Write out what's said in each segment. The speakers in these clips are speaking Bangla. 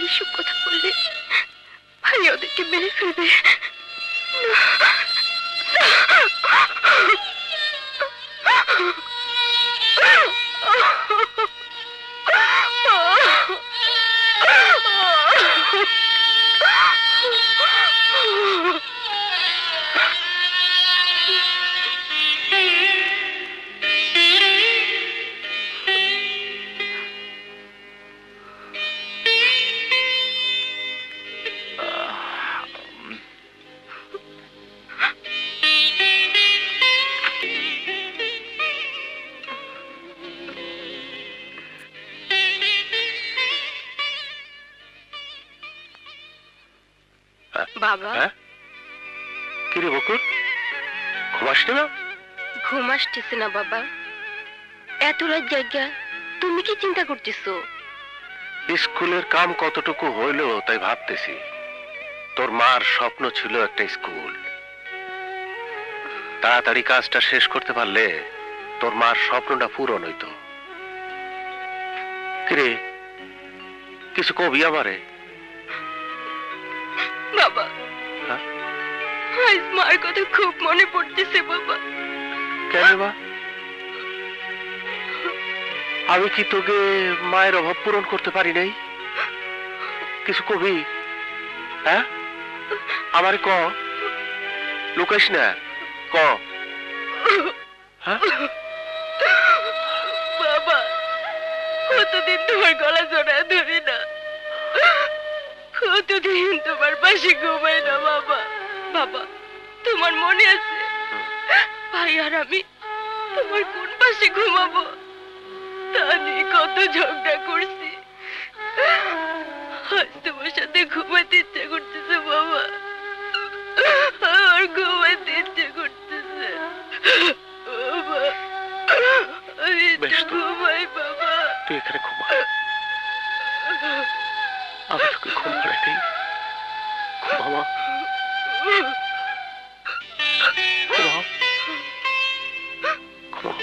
এইসব কথা বললে ভাই ওদেরকে মেরে ফেলবে। বাবা কি রে বকুল, ঘুম আসছে না? ঘুম আসতেছে না বাবা। এত রাত জায়গা তুমি কি চিন্তা করতেছো? স্কুলের কাম কতটুকু হইলো তাই ভাবতেছি। তোর মার স্বপ্ন ছিল একটা স্কুল, তাড়াতাড়ি কাজটা শেষ করতে পারলে তোর মার স্বপ্নটা পূরণ হইতো। কিরে কিছু কবি আমারে? বাবা আজ মার কথা খুব মনে পড়তেছে বাবা। কেন বা? আমি কি তোকে মায়ের অভাব পূরণ করতে পারি নাই? কিছু কবি? হ্যাঁ আমারে ক, লুকাইস না, ক। বাবা কতদিন তোমার গলা জড়ায় ধরি না, কতদিন তোমার পাশে ঘুমাই না বাবা। বাবা তোমার মনে আছে ভাই আর আমি তোমার কোন পাশে ঘুমাবো তা নিয়ে কত ঝগড়া করছি। আজ তোমার সাথে ঘুমাইতে ইচ্ছে করতেছে বাবা, আর ঘুমাইতে ইচ্ছে করতেছে বাবা। আমি ঘুমাই বাবা। তুই এখানে ঘুমা, আমি তোকে ঘুম পাড়াই দিই। ঘুমামা, ঘুমাও, ঘুমাও।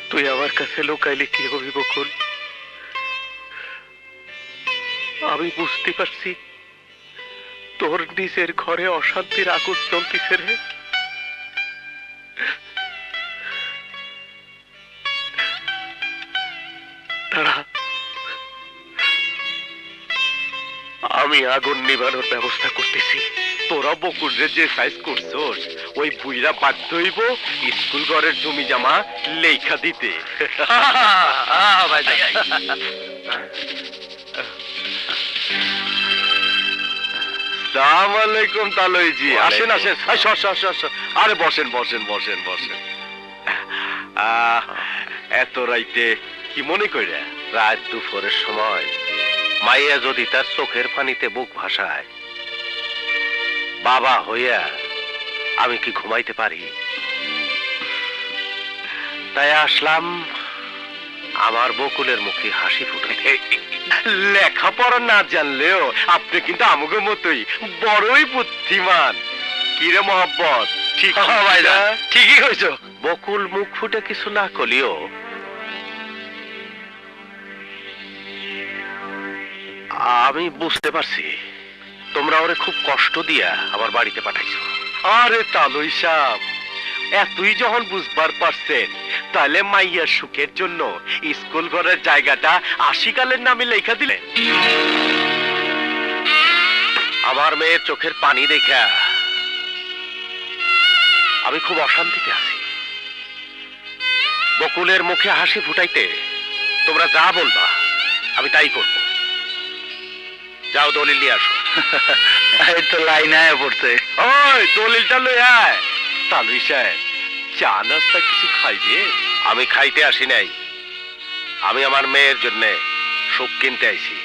তুই আমার কাছে লুকাইলে কি হবি বকুল? আমি বুঝতে পারছি তোর নিজের ঘরে অশান্তির আগুন চলতেছে রে। দাঁড়া, আমি আগুন নিবানোর ব্যবস্থা করতেছি। তোরা বকুলরে যে সাইজ করছস ওই বুইরা বাধ্য হইব স্কুল ঘরের জমি জামা লেখা দিতে। আসসালামু আলাইকুম তালুইজি। আসেন আসেন, আরে বসেন বসেন বসেন বসেন। এত রাইতে কি মনে কইরা? রাত দুপুরের সময় মাইয়া যদি তার চোখের পানিতে বুক ভাসায়, বাবা হইয়া আমি কি ঘুমাইতে পারি? তাই আসলাম আমার বকুলের মুখে হাসি ফুটাইতে। লেখাপড়া না জানলেও আপনি কিন্তু আমাকে মতোই বড়ই বুদ্ধিমান। কিরে মোহাব্বত, ঠিক ভাইরা? ঠিকই হয়েছ। বকুল মুখ ফুটে কিছু না করলেও আমি বুঝতে পারছি তোমরা ওরে খুব কষ্ট দিয়া আমার বাড়িতে পাঠাইছো। আরে তালুই সাহেব, এতই যখন বুঝবার পারছেন তাহলে মাইয়ার সুখের জন্য স্কুল ঘরের জায়গাটা আশিকালের নামে লেখা দিলেন। আমার মেয়ের চোখের পানি দেখা আমি খুব অশান্তিতে আছি। বকুলের মুখে হাসি ফুটাইতে তোমরা যা বলবা আমি তাই করব। যাও দলিল নিয়ে আসো। এই তো লাইন আয়া পড়ছে। ওই দলিলটা লই আয়। তালুই সাহেব, চা নাস্তা কিছু খাইবে? আমি খাইতে আসি নাই, আমি আমার মেয়ের জন্য সুখ কিনতে আইছি।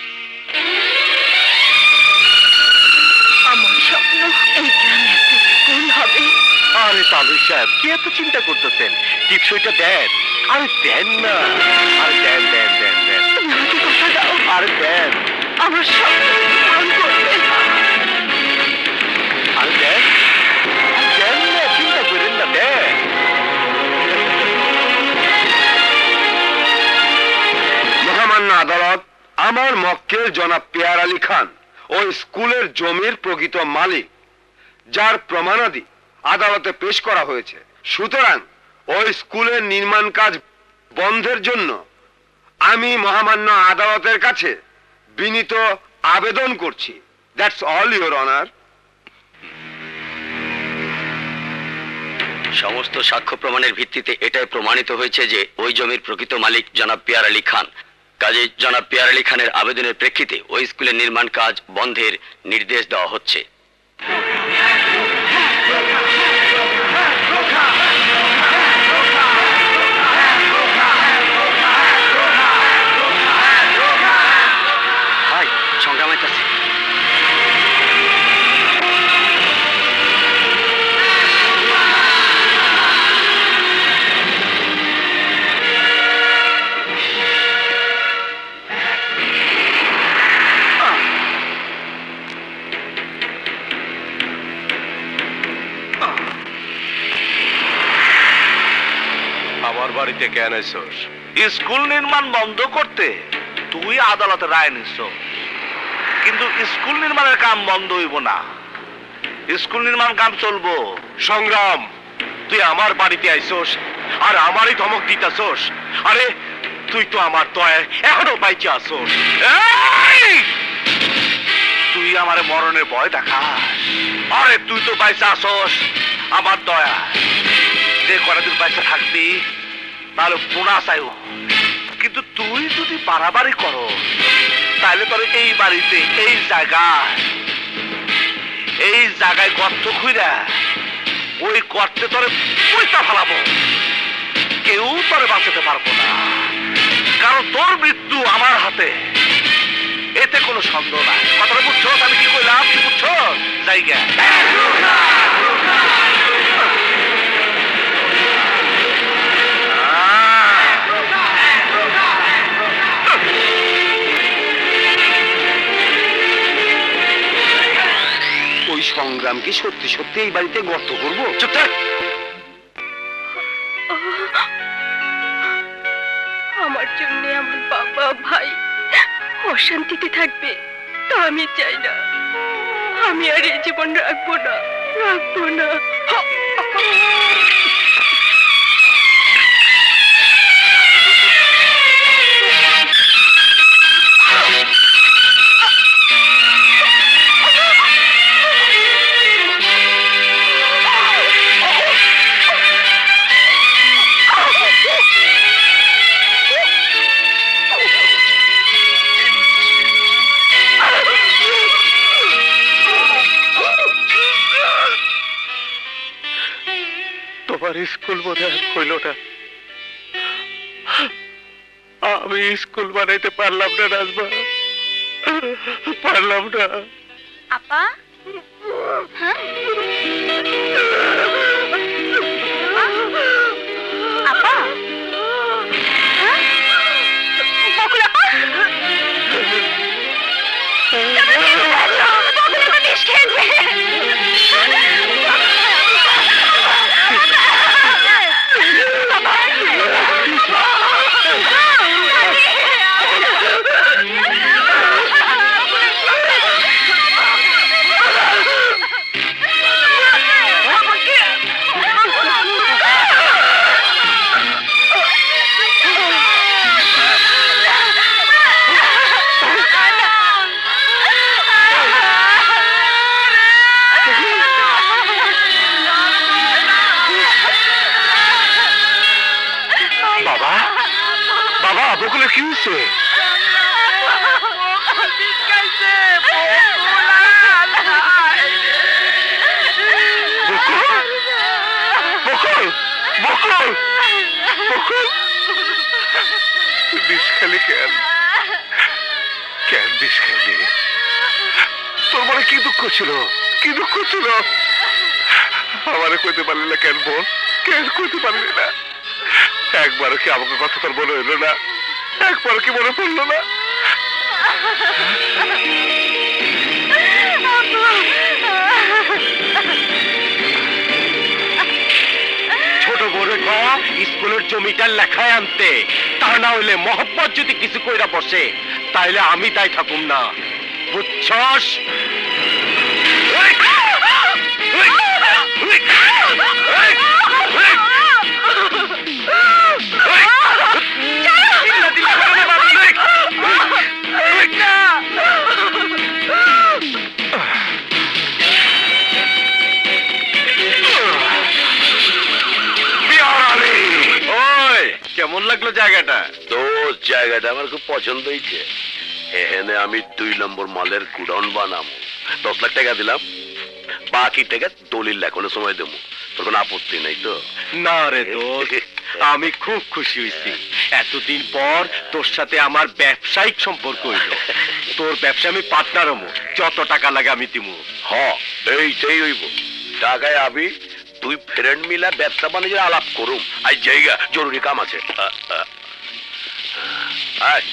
আমার স্বপ্ন এই গ্রামে একটা স্কুল হবে। আরে তালুই সাহেব কি এত চিন্তা করতেছেন? টিপসইটা দেন। আরে দেন না। আরে দেন দেন দেন দেন। তুমি আমাকে কথা দাও, আরে দেন। আমার সব পূরণ করবে। আরে দেন। দেন না, চিন্তা করেন না, দেন। মহামান্য আদালত, আমার মক্কেল জনাব পেয়ার আলী খান ওই স্কুলের জমির প্রকৃত মালিক, যার প্রমাণাদি আদালতে পেশ করা হয়েছে। সুতরাং ওই স্কুলের নির্মাণ কাজ বন্ধের জন্য আমি মহামান্য আদালতের কাছে বিনীত আবেদন করছি। That's all, your honour. সমস্ত সাক্ষ্য প্রমাণের ভিত্তিতে এটাই প্রমাণিত হয়েছে যে ওই জমির প্রকৃত মালিক জনাব পেয়ার আলী খান। কাজে জনাব পেয়ার আলী খানের আবেদনের প্রেক্ষিতে ওই স্কুলের নির্মাণ কাজ বন্ধের নির্দেশ দেওয়া হচ্ছে। ভাই, সংগ্রাম আছে। আমার বাড়িতে কেন এসোস? স্কুল নির্মাণ বন্ধ করতে তুই আদালতে রায় নিস, কিন্তু স্কুল নির্মাণের কাম বন্ধ হইব না। স্কুল নির্মাণ কাম চলবো। সংগ্রাম, তুই আমার বাড়িতে আইসোস আর আমারই ধমক দিতাছোস? আরে তুই তো আমার দয়ায় এখনো বাইচে আসোস। এই! তুই আমারে মরণের ভয় দেখাস? আরে তুই তো বাইসা আসস আমার দয়া। যে কয়দিন বাইসা থাকবি তাহলে পুনা চাইও, কিন্তু তুই যদি বাড়াবাড়ি করো তাহলে তোর এই বাড়িতে এই জায়গায় গর্ত খুঁড়া ওই গর্তে তোরে পয়সা ফেলাবো। কেউ তোরে বাঁচাতে পারবো না, কারণ তোর মৃত্যু আমার হাতে, এতে কোনো সন্দেহ নাই। কথাটা বুঝছো? আমি কি কইলাম, কি বুঝছো? জায়গা ওই সংগ্রাম কি সত্যি সত্যি এই বাড়িতে গর্ত করবো? চুপ থাক। আমার জন্য আমার বাবা ভাই অশান্তিতে থাকবে তা আমি চাই না। আমি আর এই জীবন রাখবো না, রাখবো না। তোমার স্কুল বোধ হয় হইল না। আমি স্কুল বানাইতে পারলাম না রাজমা, পারলাম না। আপা, হ্যাঁ? আপা, হ্যাঁ? বকুল আপা, বকুল আপা বিষ খেয়েছে। বাবা, বাবা, বকুলের কি হয়েছে? বকুল, বকুল, বকুল, বকুল, বিষ খেলি কেন? কেন বিষ খেলি? তোর মনে কি দুঃখ ছিল? কি দুঃখ ছিল? আমারে কইতে পারলি না কেন বোন? কেন কইতে পারলি না? একবারও কি আমাকে কথা তোর মনে হইলো না? একবারও কি মনে পড়লো না? ছোট বড় স্কুলের জমিটা লেখায় আনতে, তা না হইলে মোহাম্মদ যদি কিছু কইরা বসে তাইলে আমি তাই থাকুম না, বুঝছস? ওই কেমন লাগলো জায়গাটা? দোষ জায়গাটা আমার খুব পছন্দ হয়েছে। এখানে আমি 2 নম্বর মালের গুডাউন বানাবো। 10 লাখ টাকা দিলাম, বাকি টাকা দলিল লেখনের সময় দেবো। তোর কোনো আপত্তি নেই তো? না রে দোস্ত, আমি খুব খুশি হয়েছি। এতদিন পর তোর সাথে আমার ব্যবসায়িক সম্পর্ক হইল। তোর ব্যবসা আমি পার্টনার হবো, যত টাকা লাগে আমি দিব। হ, এইটাই হইব। টাকায় আমি 2 ফ্রেন্ড মিলা ব্যবসা বাণিজ্যের আলাপ করুম। আজ জায়গা জরুরি কাম আছে। আয়